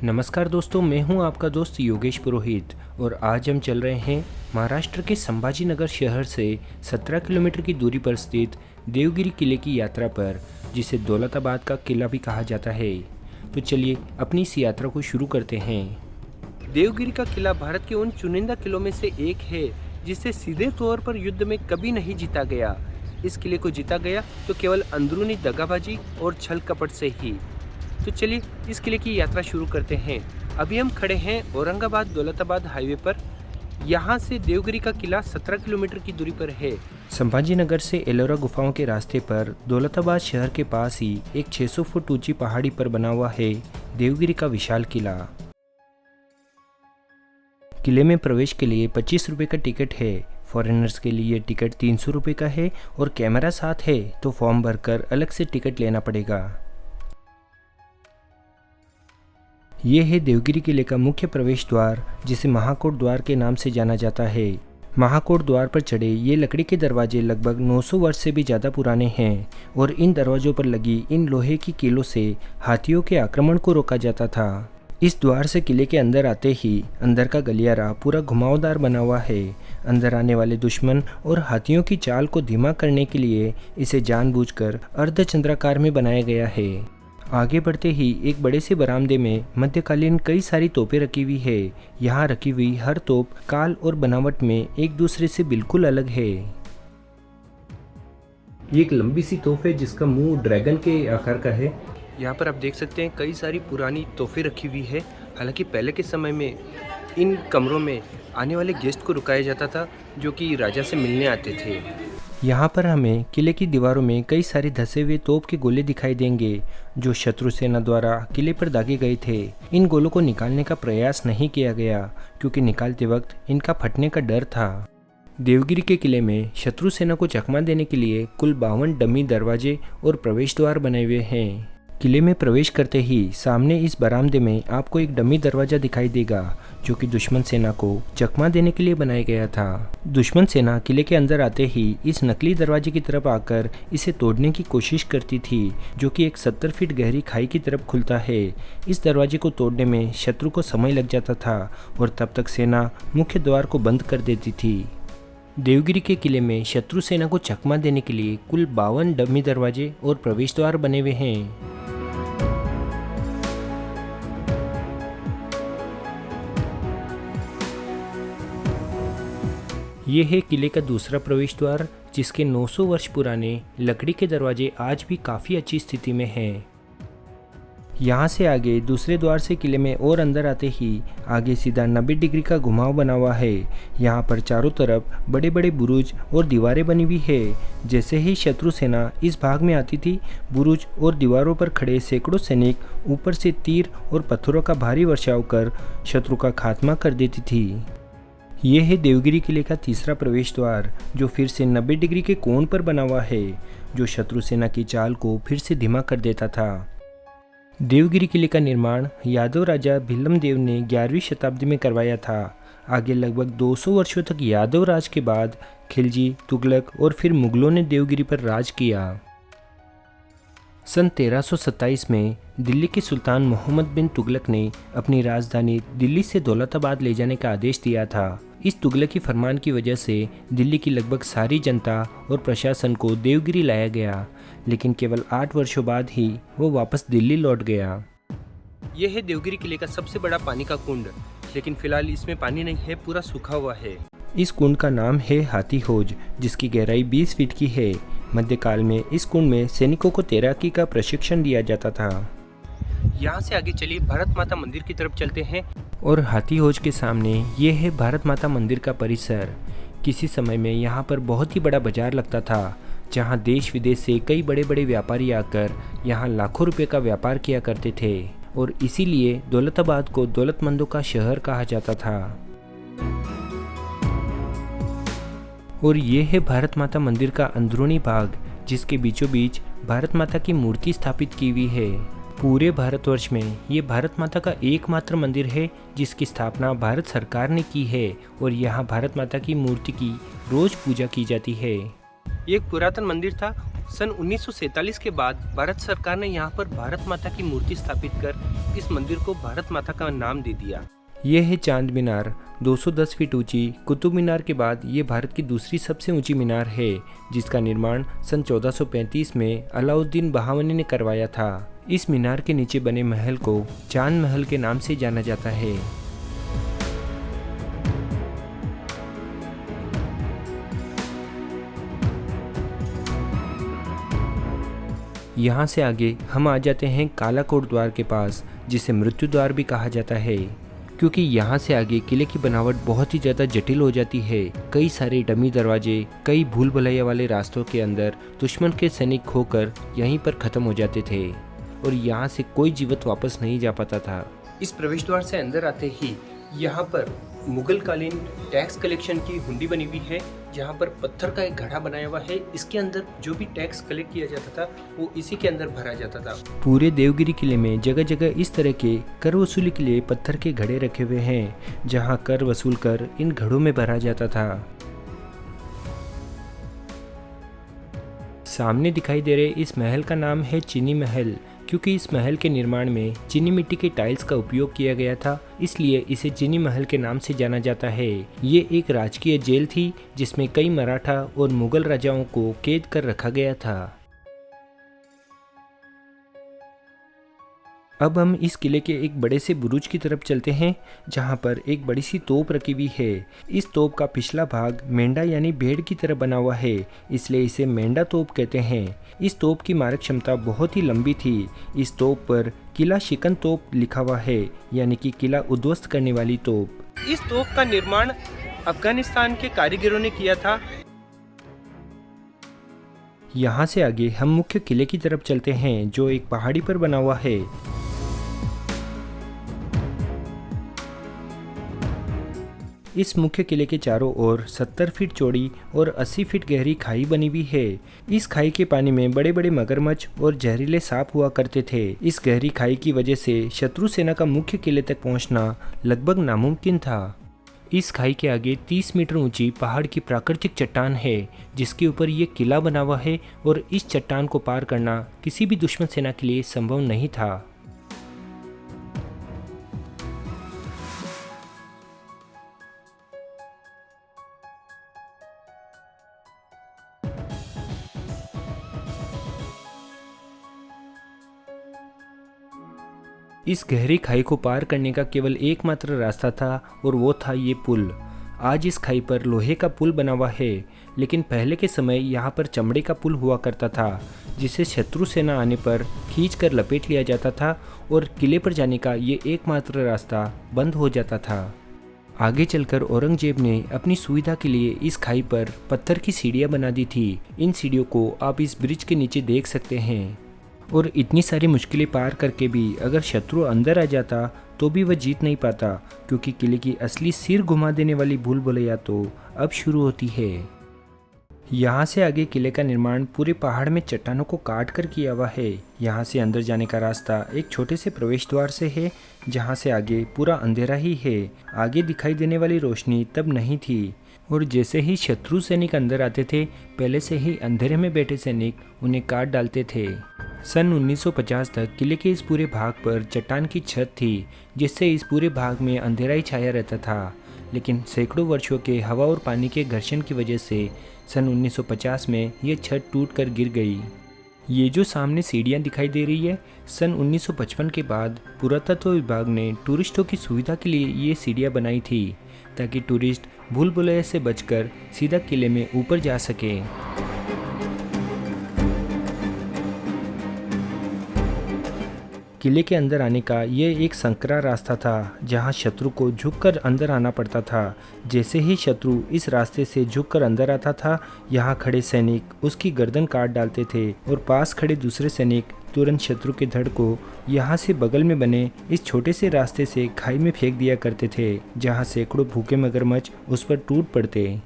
नमस्कार दोस्तों, मैं हूं आपका दोस्त योगेश पुरोहित और आज हम चल रहे हैं महाराष्ट्र के संभाजी नगर शहर से 17 किलोमीटर की दूरी पर स्थित देवगिरी किले की यात्रा पर, जिसे दौलताबाद का किला भी कहा जाता है। तो चलिए अपनी इस यात्रा को शुरू करते हैं। देवगिरी का किला भारत के उन चुनिंदा किलों में से एक है जिसे सीधे तौर पर युद्ध में कभी नहीं जीता गया। इस किले को जीता गया तो केवल अंदरूनी दगाबाजी और छल कपट से ही। तो चलिए इस किले की यात्रा शुरू करते हैं। अभी हम खड़े हैं औरंगाबाद दौलताबाद हाईवे पर। यहाँ से देवगिरी का किला 17 किलोमीटर की दूरी पर है। संभाजी नगर से एलोरा गुफाओं के रास्ते पर दौलताबाद शहर के पास ही एक 600 फुट ऊंची पहाड़ी पर बना हुआ है देवगिरी का विशाल किला। किले में प्रवेश के लिए 25 रुपये का टिकट है। फॉरेनर्स के लिए टिकट 300 रुपये का है और कैमरा साथ है तो फॉर्म भरकर अलग से टिकट लेना पड़ेगा। ये है देवगिरी किले का मुख्य प्रवेश द्वार, जिसे महाकोट द्वार के नाम से जाना जाता है। महाकोट द्वार पर चढ़े ये लकड़ी के दरवाजे लगभग 900 वर्ष से भी ज़्यादा पुराने हैं और इन दरवाजों पर लगी इन लोहे की कीलों से हाथियों के आक्रमण को रोका जाता था। इस द्वार से किले के अंदर आते ही अंदर का गलियारा पूरा घुमावदार बना हुआ है। अंदर आने वाले दुश्मन और हाथियों की चाल को धीमा करने के लिए इसे जानबूझकर अर्धचंद्राकार में बनाया गया है। आगे बढ़ते ही एक बड़े से बरामदे में मध्यकालीन कई सारी तोपें रखी हुई है। यहाँ रखी हुई हर तोप काल और बनावट में एक दूसरे से बिल्कुल अलग है। ये एक लंबी सी तोप है जिसका मुंह ड्रैगन के आकार का है। यहाँ पर आप देख सकते हैं कई सारी पुरानी तोहफे रखी हुई है। हालांकि पहले के समय में इन कमरों में आने वाले गेस्ट को रुकाया जाता था जो कि राजा से मिलने आते थे। यहाँ पर हमें किले की दीवारों में कई सारे धसे हुए तोप के गोले दिखाई देंगे जो शत्रु सेना द्वारा किले पर दागे गए थे। इन गोलों को निकालने का प्रयास नहीं किया गया क्योंकि निकालते वक्त इनका फटने का डर था। देवगिरी के किले में शत्रु सेना को चकमा देने के लिए कुल 52 डमी दरवाजे और प्रवेश द्वार बने हुए हैं। किले में प्रवेश करते ही सामने इस बरामदे में आपको एक डमी दरवाजा दिखाई देगा जो कि दुश्मन सेना को चकमा देने के लिए बनाया गया था। दुश्मन सेना किले के अंदर आते ही इस नकली दरवाजे की तरफ आकर इसे तोड़ने की कोशिश करती थी जो कि एक 70 फीट गहरी खाई की तरफ खुलता है। इस दरवाजे को तोड़ने में शत्रु को समय लग जाता था और तब तक सेना मुख्य द्वार को बंद कर देती थी। देवगिरी के किले में शत्रु सेना को चकमा देने के लिए कुल 52 डमी दरवाजे और प्रवेश द्वार बने हुए हैं। ये है किले का दूसरा प्रवेश द्वार जिसके 900 वर्ष पुराने लकड़ी के दरवाजे आज भी काफ़ी अच्छी स्थिति में हैं। यहाँ से आगे दूसरे द्वार से किले में और अंदर आते ही आगे सीधा 90 डिग्री का घुमाव बना हुआ है। यहाँ पर चारों तरफ बड़े बड़े बुरुज और दीवारें बनी हुई है। जैसे ही शत्रु सेना इस भाग में आती थी, बुरुज और दीवारों पर खड़े सैकड़ों सैनिक ऊपर से तीर और पत्थरों का भारी वर्षाव कर शत्रु का खात्मा कर देती थी। यह है देवगिरी किले का तीसरा प्रवेश द्वार जो फिर से 90 डिग्री के कोण पर बना हुआ है, जो शत्रु सेना की चाल को फिर से धीमा कर देता था। देवगिरी किले का निर्माण यादव राजा भीलमदेव ने 11वीं शताब्दी में करवाया था। आगे लगभग 200 वर्षों तक यादव राज के बाद खिलजी, तुगलक और फिर मुगलों ने देवगिरी पर राज किया। सन 1327 में दिल्ली के सुल्तान मोहम्मद बिन तुगलक ने अपनी राजधानी दिल्ली से दौलताबाद ले जाने का आदेश दिया था। इस तुगलकी फरमान की वजह से दिल्ली की लगभग सारी जनता और प्रशासन को देवगिरी लाया गया, लेकिन केवल 8 वर्षों बाद ही वो वापस दिल्ली लौट गया। यह है देवगिरी किले का सबसे बड़ा पानी का कुंड, लेकिन फिलहाल इसमें पानी नहीं है, पूरा सूखा हुआ है। इस कुंड का नाम है हाथी होज, जिसकी गहराई 20 फीट की है। मध्यकाल में इस कुंड में सैनिकों को तैराकी का प्रशिक्षण दिया जाता था। यहाँ से आगे चलिए भारत माता मंदिर की तरफ चलते हैं और हाथी होज के सामने ये है भारत माता मंदिर का परिसर। किसी समय में यहाँ पर बहुत ही बड़ा बाजार लगता था जहाँ देश विदेश से कई बड़े बड़े व्यापारी आकर यहाँ लाखों रुपए का व्यापार किया करते थे और इसीलिए दौलताबाद को दौलतमंदों का शहर कहा जाता था। और ये है भारत माता मंदिर का अंदरूनी भाग जिसके बीचों बीच भारत माता की मूर्ति स्थापित की हुई है। पूरे भारतवर्ष में ये भारत माता का एकमात्र मंदिर है जिसकी स्थापना भारत सरकार ने की है और यहाँ भारत माता की मूर्ति की रोज पूजा की जाती है। ये एक पुरातन मंदिर था सन 1947 के बाद भारत सरकार ने यहाँ पर भारत माता की मूर्ति स्थापित कर इस मंदिर को भारत माता का नाम दे दिया। यह है चांद मीनार, 210 फीट ऊंची। कुतुब मीनार के बाद ये भारत की दूसरी सबसे ऊंची मीनार है, जिसका निर्माण सन 1435 में अलाउद्दीन बहामनी ने करवाया था। इस मीनार के नीचे बने महल को चांद महल के नाम से जाना जाता है। यहाँ से आगे हम आ जाते हैं कालाकोट द्वार के पास, जिसे मृत्यु द्वार भी कहा जाता है, क्योंकि यहाँ से आगे किले की बनावट बहुत ही ज़्यादा जटिल हो जाती है। कई सारे डमी दरवाजे, कई भूल भुलैया वाले रास्तों के अंदर दुश्मन के सैनिक खोकर यहीं पर ख़त्म हो जाते थे और यहाँ से कोई जीवित वापस नहीं जा पाता था। इस प्रवेश द्वार से अंदर आते ही यहाँ पर मुगल कालीन टैक्स कलेक्शन की हुंडी बनी हुई है, जहाँ पर पत्थर का एक घड़ा बनाया हुआ है। इसके अंदर जो भी टैक्स कलेक्ट किया जाता था वो इसी के अंदर भरा जाता था। पूरे देवगिरी किले में जगह जगह इस तरह के कर वसूली के लिए पत्थर के घड़े रखे हुए हैं, जहाँ कर वसूल कर इन घड़ों में भरा जाता था। सामने दिखाई दे रहे इस महल का नाम है चीनी महल, क्योंकि इस महल के निर्माण में चीनी मिट्टी के टाइल्स का उपयोग किया गया था, इसलिए इसे चीनी महल के नाम से जाना जाता है। ये एक राजकीय जेल थी जिसमें कई मराठा और मुगल राजाओं को कैद कर रखा गया था। अब हम इस किले के एक बड़े से बुरुज की तरफ चलते हैं, जहां पर एक बड़ी सी तोप रखी हुई है। इस तोप का पिछला भाग मेंढा यानी भेड़ की तरह बना हुआ है, इसलिए इसे मेंढा तोप कहते हैं। इस तोप की मारक क्षमता बहुत ही लंबी थी। इस तोप पर किला शिकन तोप लिखा हुआ है, यानी कि किला उद्ध्वस्त करने वाली तोप। इस तोप का निर्माण अफगानिस्तान के कारीगरों ने किया था। यहाँ से आगे हम मुख्य किले की तरफ चलते हैं, जो एक पहाड़ी पर बना हुआ है। इस मुख्य किले के चारों ओर 70 फीट चौड़ी और 80 फीट गहरी खाई बनी हुई है। इस खाई के पानी में बड़े बड़े मगरमच्छ और जहरीले सांप हुआ करते थे। इस गहरी खाई की वजह से शत्रु सेना का मुख्य किले तक पहुंचना लगभग नामुमकिन था। इस खाई के आगे 30 मीटर ऊंची पहाड़ की प्राकृतिक चट्टान है, जिसके ऊपर ये किला बना हुआ है और इस चट्टान को पार करना किसी भी दुश्मन सेना के लिए संभव नहीं था। इस गहरी खाई को पार करने का केवल एकमात्र रास्ता था और वो था ये पुल। आज इस खाई पर लोहे का पुल बना हुआ है, लेकिन पहले के समय यहाँ पर चमड़े का पुल हुआ करता था, जिसे शत्रु सेना आने पर खींचकर लपेट लिया जाता था और किले पर जाने का ये एकमात्र रास्ता बंद हो जाता था। आगे चलकर औरंगजेब ने अपनी सुविधा के लिए इस खाई पर पत्थर की सीढ़ियाँ बना दी थी। इन सीढ़ियों को आप इस ब्रिज के नीचे देख सकते हैं। और इतनी सारी मुश्किलें पार करके भी अगर शत्रु अंदर आ जाता तो भी वह जीत नहीं पाता, क्योंकि किले की असली सिर घुमा देने वाली भूल भुलैया तो अब शुरू होती है। यहाँ से आगे किले का निर्माण पूरे पहाड़ में चट्टानों को काट कर किया हुआ है। यहाँ से अंदर जाने का रास्ता एक छोटे से प्रवेश द्वार से है, जहाँ से आगे पूरा अंधेरा ही है। आगे दिखाई देने वाली रोशनी तब नहीं थी और जैसे ही शत्रु सैनिक अंदर आते थे, पहले से ही अंधेरे में बैठे सैनिक उन्हें काट डालते थे। सन 1950 तक किले के इस पूरे भाग पर चट्टान की छत थी, जिससे इस पूरे भाग में अंधेरा ही छाया रहता था। लेकिन सैकड़ों वर्षों के हवा और पानी के घर्षण की वजह से सन 1950 में ये छत टूटकर गिर गई। ये जो सामने सीढ़ियाँ दिखाई दे रही है, सन 1955 के बाद पुरातत्व विभाग ने टूरिस्टों की सुविधा के लिए ये सीढ़ियाँ बनाई थी, ताकि टूरिस्ट भूल भुलैया से बचकर सीधा किले में ऊपर जा सके। किले के अंदर आने का ये एक संकरा रास्ता था, जहां शत्रु को झुककर अंदर आना पड़ता था। जैसे ही शत्रु इस रास्ते से झुककर अंदर आता था, यहाँ खड़े सैनिक उसकी गर्दन काट डालते थे और पास खड़े दूसरे सैनिक तुरंत शत्रु के धड़ को यहाँ से बगल में बने इस छोटे से रास्ते से खाई में फेंक दिया करते थे, जहाँ सैकड़ों भूखे मगरमच्छ उस पर टूट पड़ते।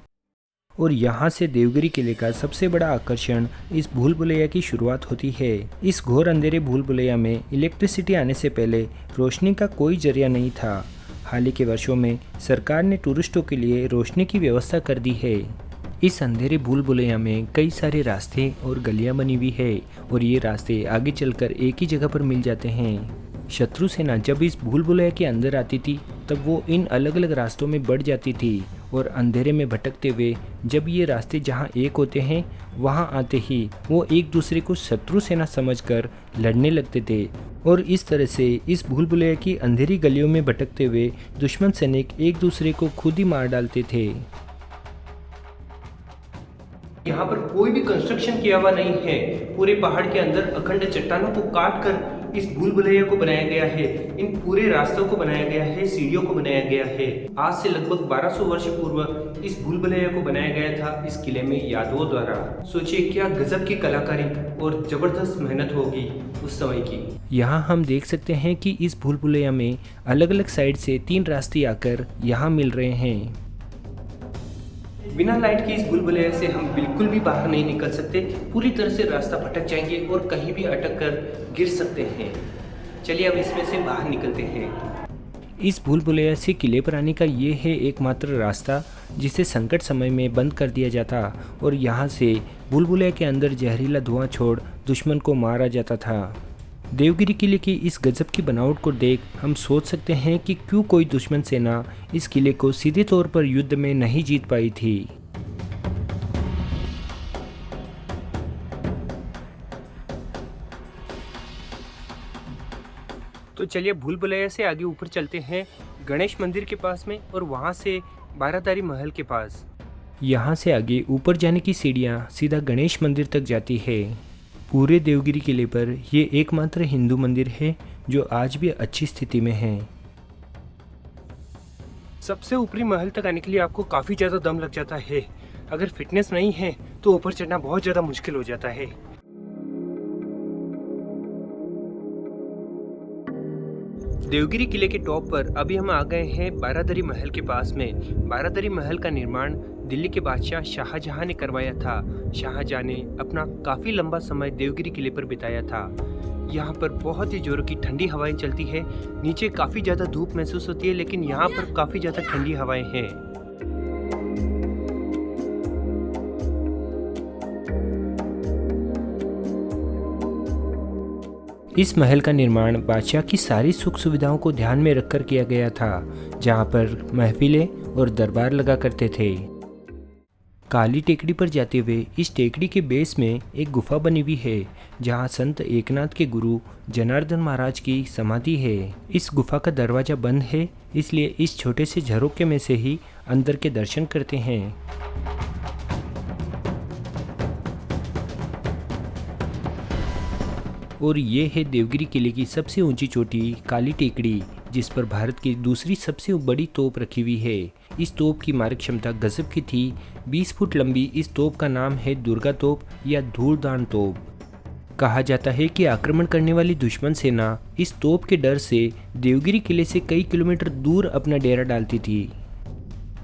और यहाँ से देवगिरी किले का सबसे बड़ा आकर्षण इस भूल भुलैया की शुरुआत होती है। इस घोर अंधेरे भूल भुलैया में इलेक्ट्रिसिटी आने से पहले रोशनी का कोई जरिया नहीं था। हाल ही के वर्षों में सरकार ने टूरिस्टों के लिए रोशनी की व्यवस्था कर दी है। इस अंधेरे भूल भुलैया में कई सारे रास्ते और गलियां बनी हुई है और ये रास्ते आगे चलकर एक ही जगह पर मिल जाते हैं। शत्रु सेना जब इस भूल भुलैया के अंदर आती थी तब वो इन अलग अलग रास्तों में बढ़ जाती थी और अंधेरे में भटकते हुए जब ये रास्ते जहाँ एक होते हैं वहाँ आते ही वो एक दूसरे को शत्रु सेना समझकर लड़ने लगते थे और इस तरह से इस भूल भुलैया की अंधेरी गलियों में भटकते हुए दुश्मन सैनिक एक दूसरे को खुद ही मार डालते थे। यहाँ पर कोई भी कंस्ट्रक्शन किया हुआ नहीं है। पूरे पहाड़ के अंदर अखंड चट्टानों को काट कर इस भूल भुलैया को बनाया गया है। इन पूरे रास्तों को बनाया गया है, सीढ़ियों को बनाया गया है। आज से लगभग 1200 वर्ष पूर्व इस भूल भुलैया को बनाया गया था इस किले में यादवों द्वारा। सोचिए क्या गजब की कलाकारी और जबरदस्त मेहनत होगी उस समय की। यहाँ हम देख सकते हैं कि इस भूल भुलैया में अलग अलग साइड से 3 रास्ते आकर यहाँ मिल रहे हैं। बिना लाइट की इस भूल भुलैया से हम बिल्कुल भी बाहर नहीं निकल सकते। पूरी तरह से रास्ता भटक जाएंगे और कहीं भी अटक कर गिर सकते हैं। चलिए अब इसमें से बाहर निकलते हैं। इस भूल भुलैया से किले पर आने का ये है एकमात्र रास्ता जिसे संकट समय में बंद कर दिया जाता और यहाँ से भूल भुलैया के अंदर जहरीला धुआं छोड़ दुश्मन को मारा जाता था। देवगिरी किले की इस गजब की बनावट को देख हम सोच सकते हैं कि क्यों कोई दुश्मन सेना इस किले को सीधे तौर पर युद्ध में नहीं जीत पाई थी। तो चलिए भूल भुलैया से आगे ऊपर चलते हैं गणेश मंदिर के पास में और वहाँ से बारादारी महल के पास। यहाँ से आगे ऊपर जाने की सीढ़ियाँ सीधा गणेश मंदिर तक जाती है। पूरे देवगिरी किले पर ये एकमात्र हिंदू मंदिर है जो आज भी अच्छी स्थिति में है। सबसे ऊपरी महल तक आने के लिए आपको काफ़ी ज़्यादा दम लग जाता है। अगर फिटनेस नहीं है तो ऊपर चढ़ना बहुत ज़्यादा मुश्किल हो जाता है। देवगिरी किले के टॉप पर अभी हम आ गए हैं बारादरी महल के पास में। बारादरी महल का निर्माण दिल्ली के बादशाह शाहजहां ने करवाया था। शाहजहां ने अपना काफ़ी लंबा समय देवगिरी किले पर बिताया था। यहाँ पर बहुत ही जोरों की ठंडी हवाएं चलती है। नीचे काफ़ी ज़्यादा धूप महसूस होती है लेकिन यहाँ पर काफ़ी ज़्यादा ठंडी हवाएं हैं। इस महल का निर्माण बादशाह की सारी सुख सुविधाओं को ध्यान में रखकर किया गया था, जहाँ पर महफिलें और दरबार लगा करते थे। काली टेकड़ी पर जाते हुए इस टेकड़ी के बेस में एक गुफा बनी हुई है जहाँ संत एकनाथ के गुरु जनार्दन महाराज की समाधि है। इस गुफा का दरवाजा बंद है, इसलिए इस छोटे से झरोखे में से ही अंदर के दर्शन करते हैं। और ये है देवगिरी किले की सबसे ऊंची चोटी काली टेकड़ी, जिस पर भारत की दूसरी सबसे बड़ी तोप रखी हुई है। इस तोप की मारक क्षमता गजब की थी। 20 फुट लंबी इस तोप का नाम है दुर्गा तोप या धूलदान तोप। कहा जाता है कि आक्रमण करने वाली दुश्मन सेना इस तोप के डर से देवगिरी किले से कई किलोमीटर दूर अपना डेरा डालती थी।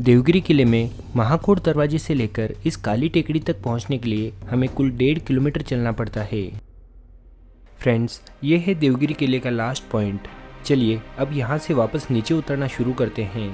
देवगिरी किले में महाकोट दरवाजे से लेकर इस काली टेकड़ी तक पहुंचने के लिए हमें कुल 1.5 किलोमीटर चलना पड़ता है। फ्रेंड्स, ये है देवगिरी किले का लास्ट पॉइंट। चलिए अब यहाँ से वापस नीचे उतरना शुरू करते हैं।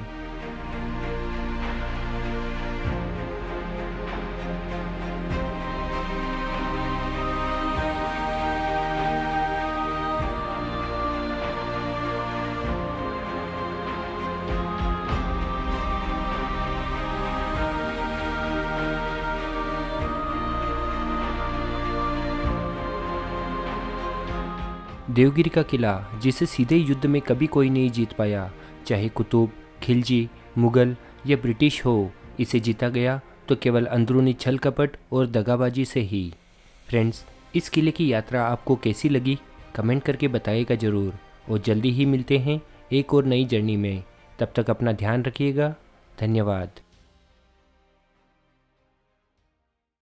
देवगिरी का किला जिसे सीधे युद्ध में कभी कोई नहीं जीत पाया, चाहे कुतुब, खिलजी, मुगल या ब्रिटिश हो, इसे जीता गया तो केवल अंदरूनी छल कपट और दगाबाजी से ही। फ्रेंड्स, इस किले की यात्रा आपको कैसी लगी कमेंट करके बताइएगा ज़रूर, और जल्दी ही मिलते हैं एक और नई जर्नी में। तब तक अपना ध्यान रखिएगा। धन्यवाद।